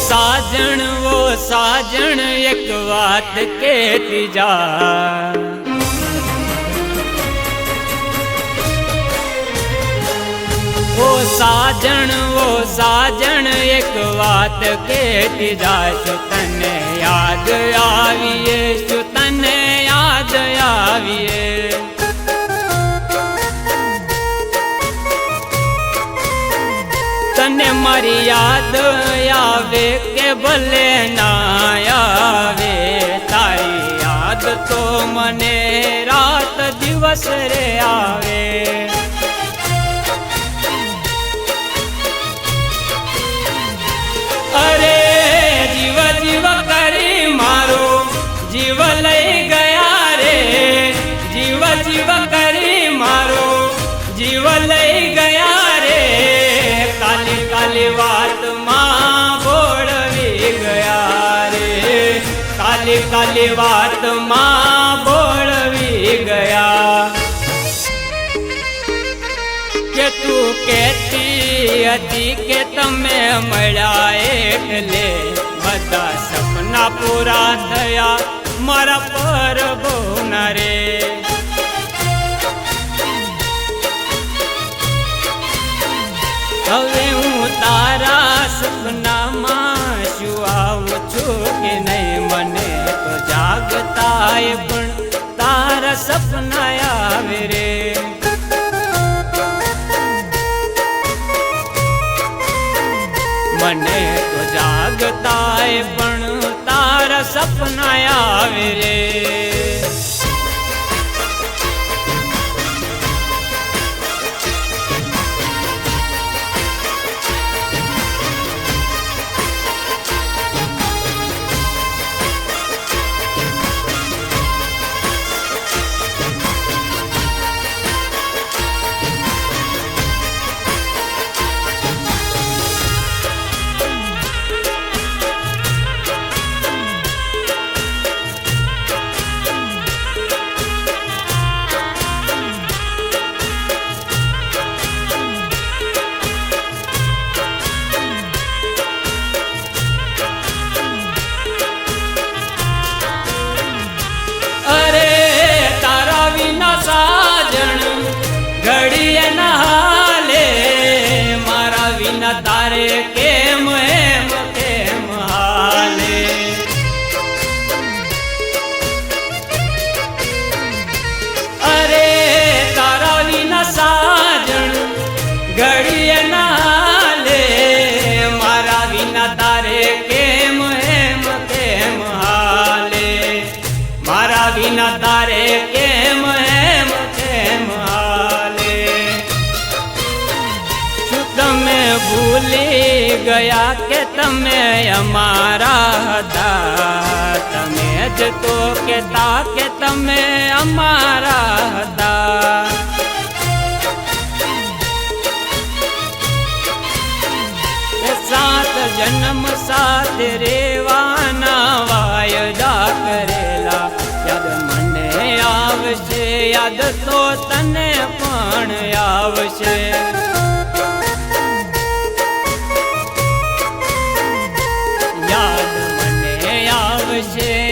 साजन एक बात कहती जा। वो साजन एक बात कहती जा। तने याद आविए, तने याद आविए। तने मारी याद आवे के भले ना आवे। तारी याद तो मने रात दिवस रे आवे। अरे जीव जीव करी मारो जीव लई गया रे। जीव जीव करी मारो जीव लई गया रे। काली काली बात मां बोलवी गया रे। काली काली बात मां बोलवी गया। के तू कहती हती के तमे मळ्या એટલે બધા સપના પૂરા થયા મારા પરભુના રે। હવે હું તારા સપનામાં શું આવું છું કે નહીં મને તો જાગતાય પણ તારા સપના આવે રે। મને તો જાગતાય પણ તારા સપના આવે રે। घड़िया नहाले मारा विना तारे केम हेम केम हाले। अरे तारा विना साजन घड़िया नहाले मारा विना तारे केम हेम केम हाले। मारा विना तारे केम हेम केम हाले। तमे भूली गया के तमे अमारा हता। तमे ज तो कहता के तमे अमारा हता। सात जन्म साथ रेवाना वायदा करेला। याद मने आवशे याद तो तने पण आवशे।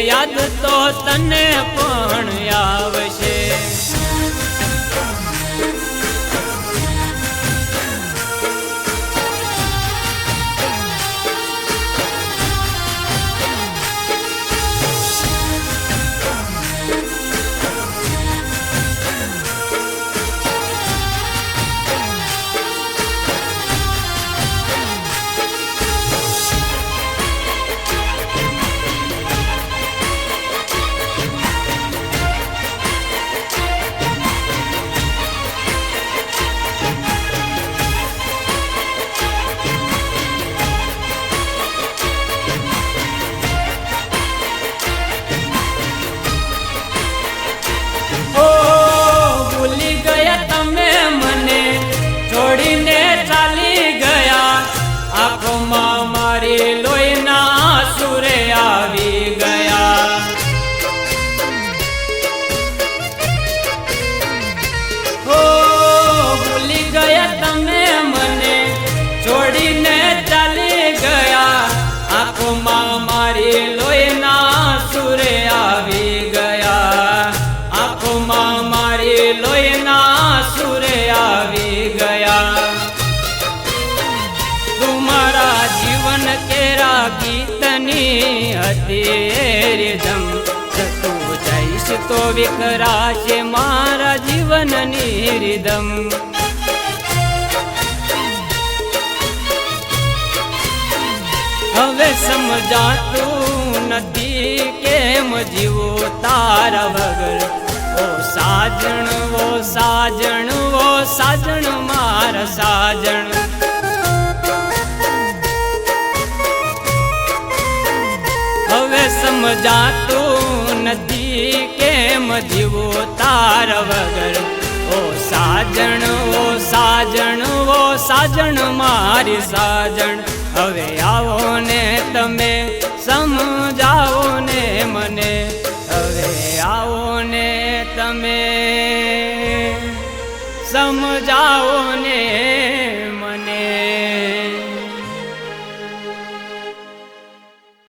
याद तो तने पण आवशे। ગીતની હતી રીધમ તું જઈશ તો વિકરાશે મારા જીવનની રીધમ હવે સમજાતું નથી કેમ જીવો તારા વગર ઓ સાજણ ઓ સાજણ ઓ સાજણ મારા સાજણ હવે સમજાતું નથી કેમ જીવો તારા વગર ઓ સાજણ ઓ સાજણ ઓ સાજણ મારી સાજણ હવે આવો ને તમે સમજાવો ને મને હવે આવો ને તમે સમજાવો ને